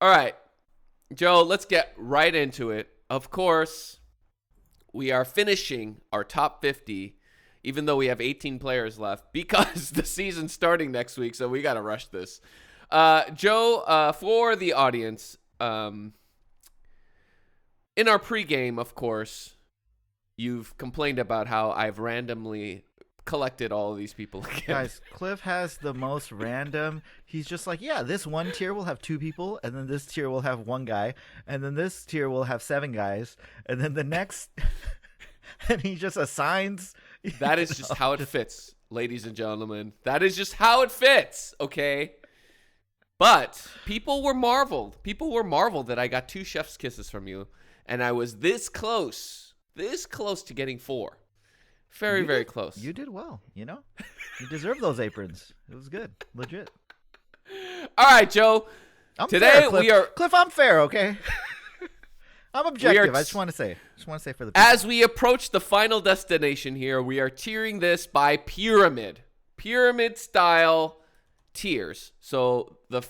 All right, Joe, let's get right into it. Of course, we are finishing our top 50, even though we have 18 players left, because the season's starting next week, so we got to rush this. Joe, for the audience, in our pregame, of course, you've complained about how I've randomly collected all of these people again. Guys, Cliff has the most random. He's just like, yeah, this one tier will have 2 people, and then this tier will have 1 guy, and then this tier will have 7 guys, and then the next, and he just assigns. That is just how it fits, ladies and gentlemen. That is just how it fits, okay? But people were marveled. People were marveled that I got 2 chef's kisses from you, and I was this close to getting 4. Very close. You did well, you deserve those aprons. It was good. Legit. All right, Joe. Today fair, we are Cliff, I'm fair, okay? I'm objective. I just want to say for the people. As we approach the final destination here, we are tiering this by pyramid style tiers. So the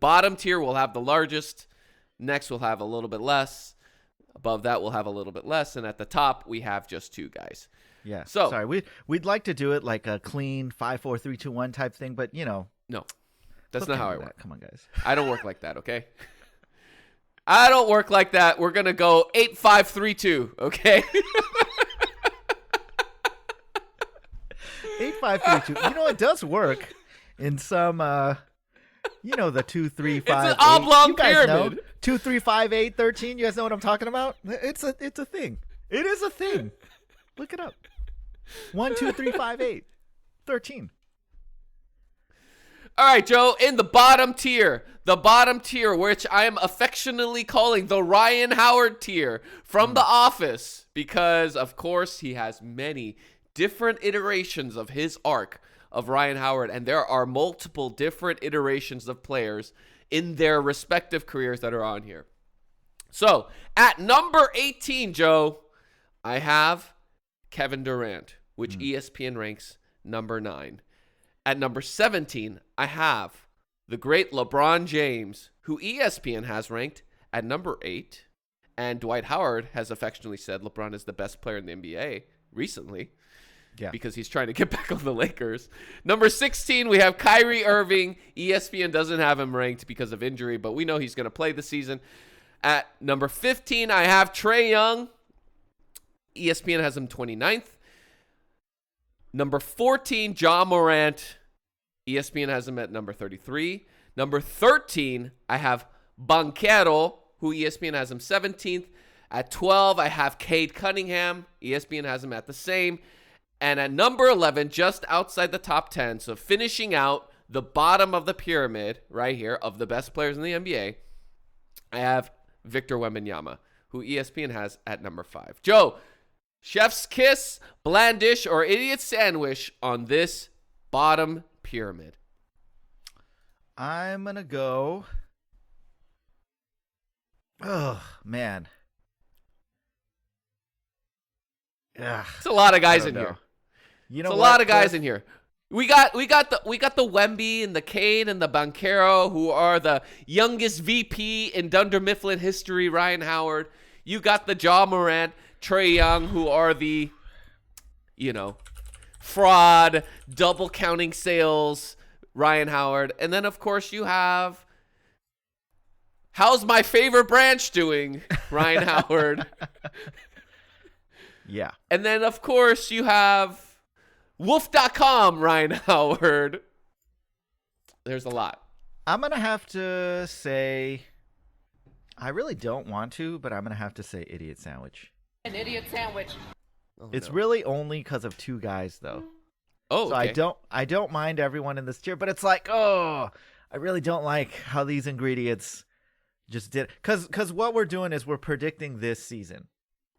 bottom tier will have the largest, next we'll have a little bit less, above that we'll have a little bit less, and at the top we have just 2 guys. Yeah. So sorry, we'd like to do it like a clean 5, 4, 3, 2, 1 type thing, but no, that's not how I work. Come on, guys. I don't work like that. Okay. I don't work like that. We're gonna go 8, 5, 3, 2. Okay. 8, 5, 3, 2. It does work in some. The 2, 3, 5. It's an oblong you guys pyramid. Know. 2, 3, 5, 8, 13. You guys know what I'm talking about? It's a thing. It is a thing. Look it up. 1, 2, 3, 5, 8, 13. All right, Joe, in the bottom tier, which I am affectionately calling the Ryan Howard tier from The Office, because, of course, he has many different iterations of his arc of Ryan Howard, and there are multiple different iterations of players in their respective careers that are on here. So, at number 18, Joe, I have Kevin Durant, which ESPN ranks number 9. At number 17, I have the great LeBron James, who ESPN has ranked at number 8. And Dwight Howard has affectionately said LeBron is the best player in the NBA recently. Yeah. Because he's trying to get back on the Lakers. Number 16, we have Kyrie Irving. ESPN doesn't have him ranked because of injury, but we know he's going to play this season. At number 15, I have Traeyoung. ESPN has him 29th. Number 14, jamorant. ESPN has him at number 33. Number 13, I have Banchero, who ESPN has him 17th. At 12, I have cadecunningham. ESPN has him at the same. And at number 11, just outside the top 10, so finishing out the bottom of the pyramid right here of the best players in the NBA, I have Victor Wembanyama, who ESPN has at number 5. Joe, chef's kiss, blandish, or idiot sandwich on this bottom pyramid? I'm going to go. Oh, man. Ugh, it's a lot of guys in here. You know, it's a lot of guys in here. We got the Wemby and the Cade and the Banchero, who are the youngest VP in Dunder Mifflin history, Ryan Howard. You got the jamorant, Traeyoung, who are the, fraud, double counting sales, Ryan Howard. And then, of course, you have, how's my favorite branch doing, Ryan Howard. Yeah. And then, of course, you have wolf.com, Ryan Howard. There's a lot. I'm going to have to say, I really don't want to, but I'm going to have to say idiot sandwich. An idiot sandwich. Oh, it's really only because of 2 guys, though. Oh, okay. So I don't mind everyone in this tier, but it's like, I really don't like how these ingredients just did. Because what we're doing is we're predicting this season.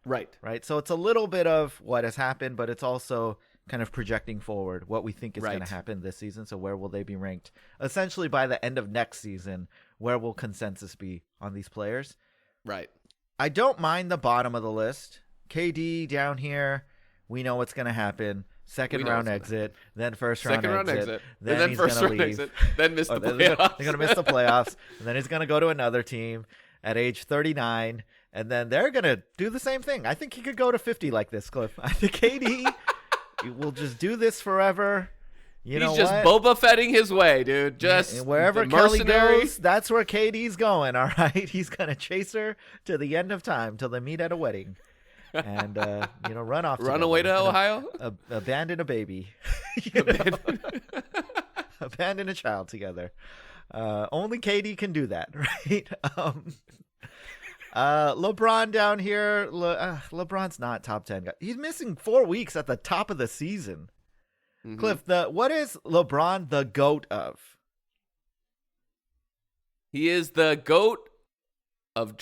Right. So it's a little bit of what has happened, but it's also kind of projecting forward what we think is going to happen this season. So where will they be ranked? Essentially, by the end of next season, where will consensus be on these players? Right. I don't mind the bottom of the list. KD down here, we know what's going to happen. second We know round it's gonna exit, then first Second round round exit, exit. then and then he's first gonna round leave. exit. Then miss the They're playoffs. gonna miss the playoffs, and then he's gonna go to another team at age 39, and then they're gonna do the same thing. I think he could go to 50 like this, Cliff. I think KD will just do this forever. You know He's just what? Boba Fetting his way, dude. Just And wherever the Kelly mercenary. goes, that's where KD's going. All right, he's gonna chase her to the end of time till they meet at a wedding, and run off, Run away to together and Ohio. abandon a baby, abandon a child together. Only KD can do that, right? LeBron down here. LeBron's not top 10 guy. He's missing 4 weeks at the top of the season. Mhm. Cliff, what is LeBron the GOAT of? He is the GOAT of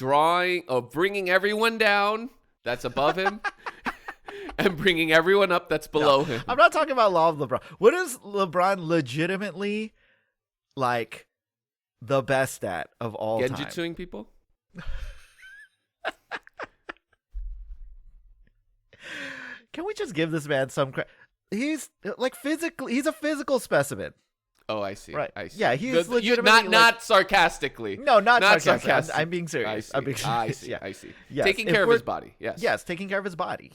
bringing everyone down that's above him and bringing everyone up that's below him. I'm not talking about law of LeBron. What is LeBron legitimately like the best at of all time? Genjutsuing people? Can we just give this man some credit? He's like physically, he's a physical specimen. Oh, I see. Right. I see. Yeah, he's legitimately not sarcastically. No, not sarcastic. sarcastic. I'm being serious. I'm being I serious. see. Yeah. I see. Yes, Taking if care of we're- his body. Yes. Yes, taking care of his body.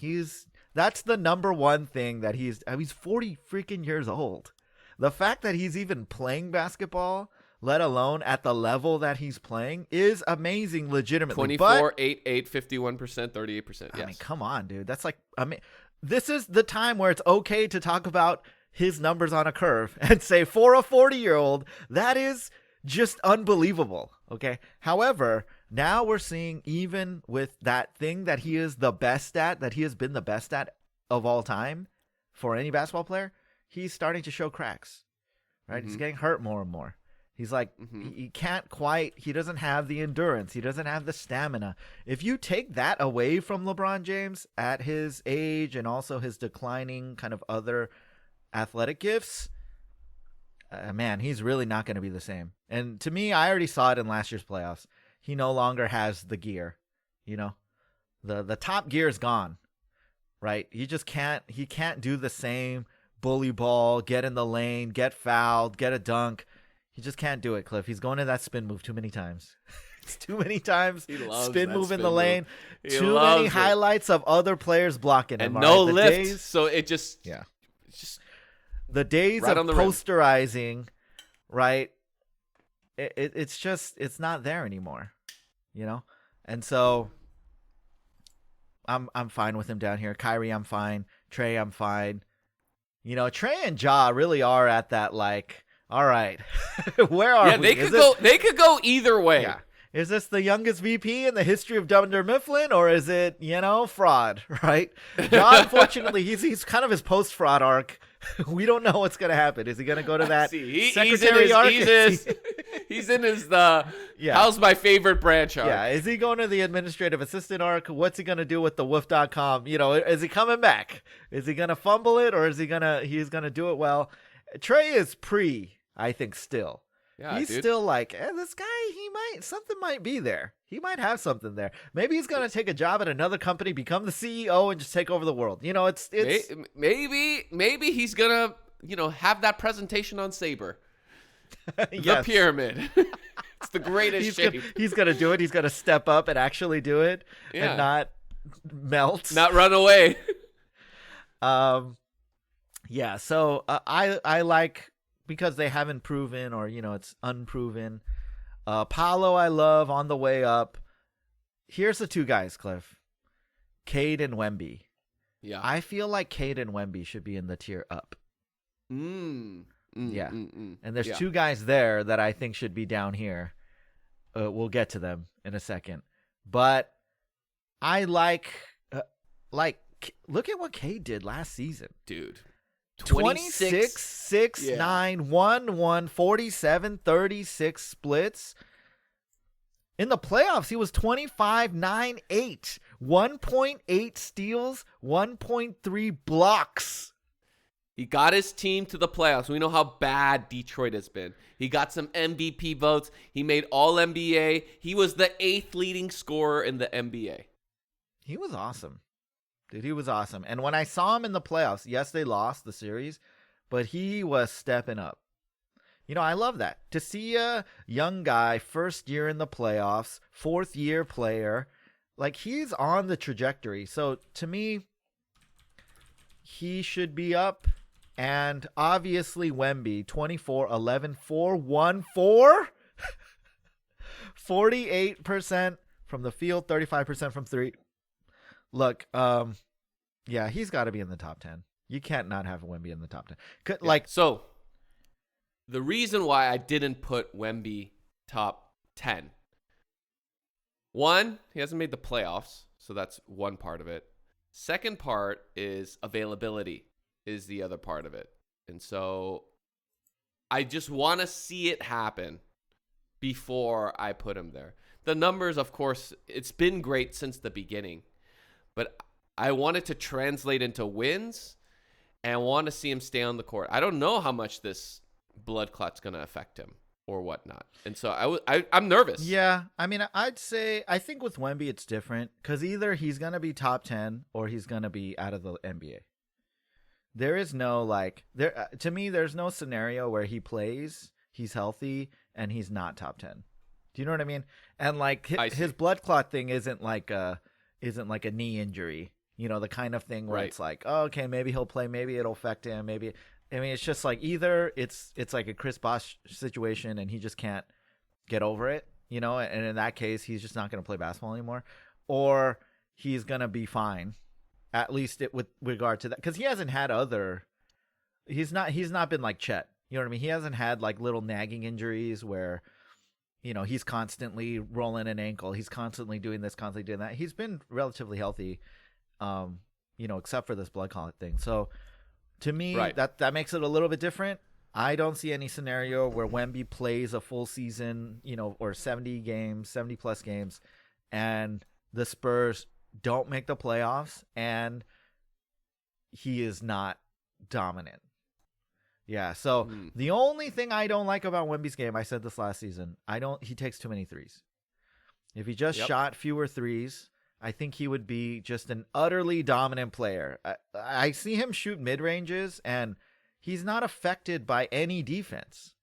That's the number one thing that he's 40 freaking years old. The fact that he's even playing basketball, let alone at the level that he's playing, is amazing legitimately. 24, 8, 8, 51%, 38%. Yes. I mean, come on, dude. That's like, this is the time where it's okay to talk about his numbers on a curve and say for a 40-year-old, that is just unbelievable. Okay. However, now we're seeing, even with that thing that he is the best at, that he has been the best at of all time for any basketball player, he's starting to show cracks, right? He's getting hurt more and more. He's like, he can't quite, he doesn't have the endurance. He doesn't have the stamina. If you take that away from LeBron James at his age and also his declining kind of other athletic gifts, man, he's really not going to be the same. And to me, I already saw it in last year's playoffs. He no longer has the gear, the top gear is gone, right? He can't do the same bully ball, get in the lane, get fouled, get a dunk. He just can't do it, Cliff. He's going to that spin move too many times. It's too many times. He loves Spin that move in spin the move. lane. He Too loves many it. highlights of other players blocking him. And no all right? lift. So it just, it's just The days Right of on the rim. posterizing, right? It's not there anymore, And so I'm fine with him down here. Kyrie, I'm fine. Trey, I'm fine. Trey and Ja really are at that, like, all right, where are we? They could go either way. Yeah. Is this the youngest VP in the history of Dunder Mifflin, or is it, fraud, right? Ja, unfortunately, he's kind of his post-fraud arc. We don't know what's going to happen. Is he going to go to that secretary arc? He's in his how's my favorite branch arc? Yeah, is he going to the administrative assistant arc? What's he going to do with the woof.com? Is he coming back? Is he going to fumble it, or is he's going to do it well? Trey is I think still. Yeah, he's dude. still like, this guy, something might be there. He might have something there. Maybe he's going to take a job at another company, become the CEO, and just take over the world. It's maybe he's gonna have that presentation on Saber, the Yes. pyramid. It's the greatest shape. He's going to do it. He's going to step up and actually do it Yeah. and not melt. Not run away. Yeah. So I like, because they haven't proven, or it's unproven. Paolo, I love on the way up. Here's the two guys, Cliff. Cade and Wemby. Yeah. I feel like Cade and Wemby should be in the tier up. Yeah. And there's two guys there that I think should be down here. We'll get to them in a second. But I like, look at what Cade did last season. Dude. 26, 6, 9, 1, 1, 47, 36 splits. In the playoffs, he was 25, 9, 8. 1.8 steals, 1.3 blocks. He got his team to the playoffs. We know how bad Detroit has been. He got some MVP votes. He made All-NBA. He was the 8th leading scorer in the NBA. He was awesome. Dude, he was awesome. And when I saw him in the playoffs, yes, they lost the series, but he was stepping up. I love that. To see a young guy, first year in the playoffs, fourth year player, like he's on the trajectory. So to me, he should be up. And obviously Wemby, 24, 11, 4, 1, 4. 48% from the field, 35% from three. Look, yeah, he's got to be in the top 10. You can't not have Wemby in the top 10. So the reason why I didn't put Wemby top 10. One, he hasn't made the playoffs, so that's one part of it. Second part is availability is the other part of it. And so I just want to see it happen before I put him there. The numbers, of course, it's been great since the beginning, but I want it to translate into wins and I want to see him stay on the court. I don't know how much this blood clot's going to affect him or whatnot. And so I'm nervous. Yeah. I mean, I think with Wemby, it's different because either he's going to be top 10 or he's going to be out of the NBA. There is no to me, there's no scenario where he plays, he's healthy, and he's not top 10. Do you know what I mean? And his blood clot thing isn't like a knee injury, the kind of thing where it's like, oh, okay, maybe he'll play, maybe it'll affect him, maybe. I mean, it's just like either it's like a Chris Bosh situation and he just can't get over it, and in that case, he's just not going to play basketball anymore, or he's going to be fine. At least with regard to that, because he hasn't had he's not been like Chet. You know what I mean? He hasn't had like little nagging injuries where, he's constantly rolling an ankle. He's constantly doing this, constantly doing that. He's been relatively healthy, except for this blood clot thing. So to me, that makes it a little bit different. I don't see any scenario where Wemby plays a full season, or 70 plus games, and the Spurs don't make the playoffs and he is not dominant. Yeah, so the only thing I don't like about Wemby's game, I said this last season, he takes too many threes. If he just shot fewer threes, I think he would be just an utterly dominant player. I see him shoot mid-ranges and he's not affected by any defense.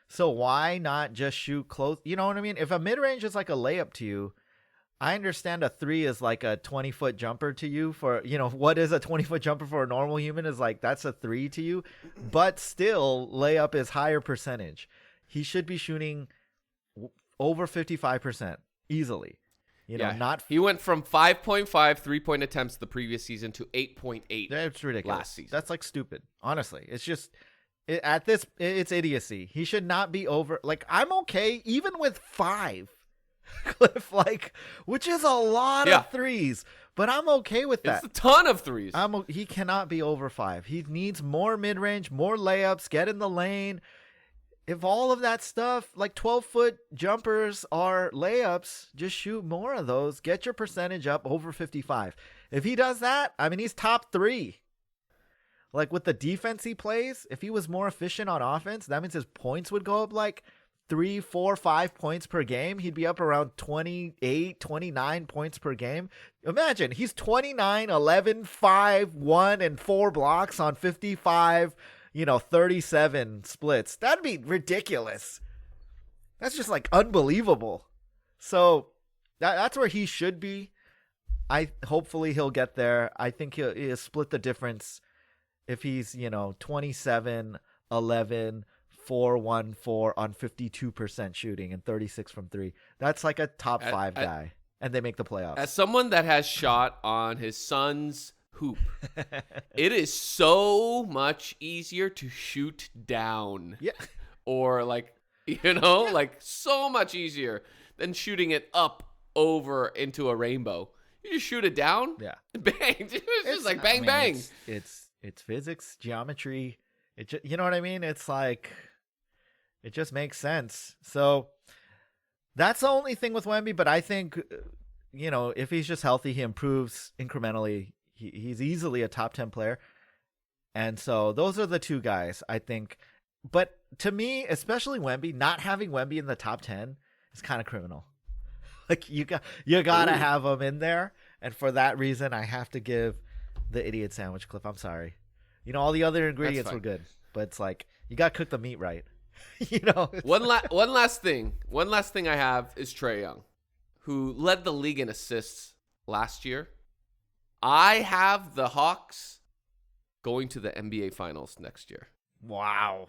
So why not just shoot close? You know what I mean? If a mid-range is like a layup to you, I understand a 3 is like a 20-foot jumper to you for, what is a 20-foot jumper for a normal human is like, that's a 3 to you, but still layup is higher percentage. He should be shooting over 55% easily. He went from 5.5 3-point attempts the previous season to 8.8. That's ridiculous. Last season. That's like stupid. Honestly, it's just it's idiocy. He should not be over. Like, I'm okay even with 5. Cliff, which is a lot of threes, but I'm okay with that. It's a ton of threes. He cannot be over 5. He needs more mid-range, more layups, get in the lane. If all of that stuff, like 12-foot jumpers are layups, just shoot more of those. Get your percentage up over 55. If he does that, I mean, he's top 3. Like with the defense he plays, if he was more efficient on offense, that means his points would go up like 3, 4, 5 points per game. He'd be up around 28, 29 points per game. Imagine he's 29, 11, 5, 1, and 4 blocks on 55, 37 splits. That'd be ridiculous. That's just like unbelievable. So that's where he should be. Hopefully he'll get there. I think he'll split the difference if he's, 27, 11, 4, 1, 4 on 52% shooting and 36 from 3. That's like a top 5 guy, and they make the playoffs. As someone that has shot on his son's hoop, it is so much easier to shoot down. Yeah. Or so much easier than shooting it up over into a rainbow. You just shoot it down. Yeah. Bang. It's just like bang, bang. It's physics, geometry. You know what I mean? It's like, it just makes sense. So that's the only thing with Wemby, but I think, if he's just healthy, he improves incrementally. He's easily a top 10 player. And so those are the two guys, I think. But to me, especially Wemby, not having Wemby in the top 10 is kind of criminal. Like you got to have him in there. And for that reason, I have to give the idiot sandwich, Cliff. I'm sorry. All the other ingredients were good, but it's like you got to cook the meat right. One last thing I have is Trae Young, who led the league in assists last year. I have the Hawks going to the NBA Finals next year. Wow.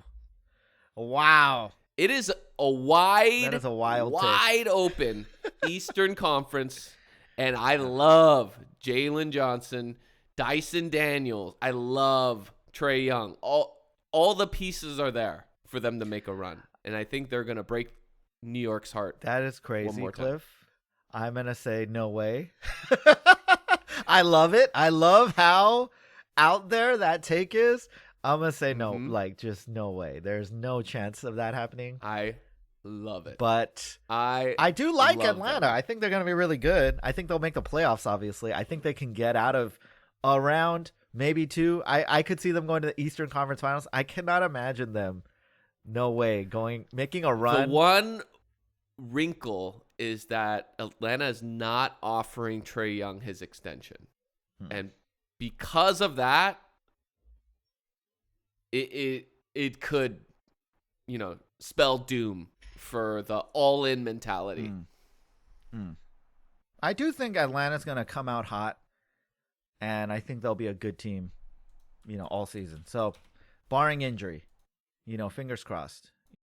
It is a wide take. open Eastern Conference, and I love Jalen Johnson, Dyson Daniels. I love Trae Young. All the pieces are there for them to make a run, and I think they're going to break New York's heart. That is crazy, one more Cliff. I'm going to say no way. I love it. I love how out there that take is. I'm going to say no, just no way. There's no chance of that happening. I love it. But I do like Atlanta. I think they're going to be really good. I think they'll make the playoffs, obviously. I think they can get out of a round, maybe two. I could see them going to the Eastern Conference Finals. I cannot imagine them, no way, making a run. The one wrinkle is that Atlanta is not offering Trae Young his extension. And because of that, it could, spell doom for the all-in mentality. I do think Atlanta's going to come out hot, and I think they'll be a good team, all season. So, barring injury, fingers crossed.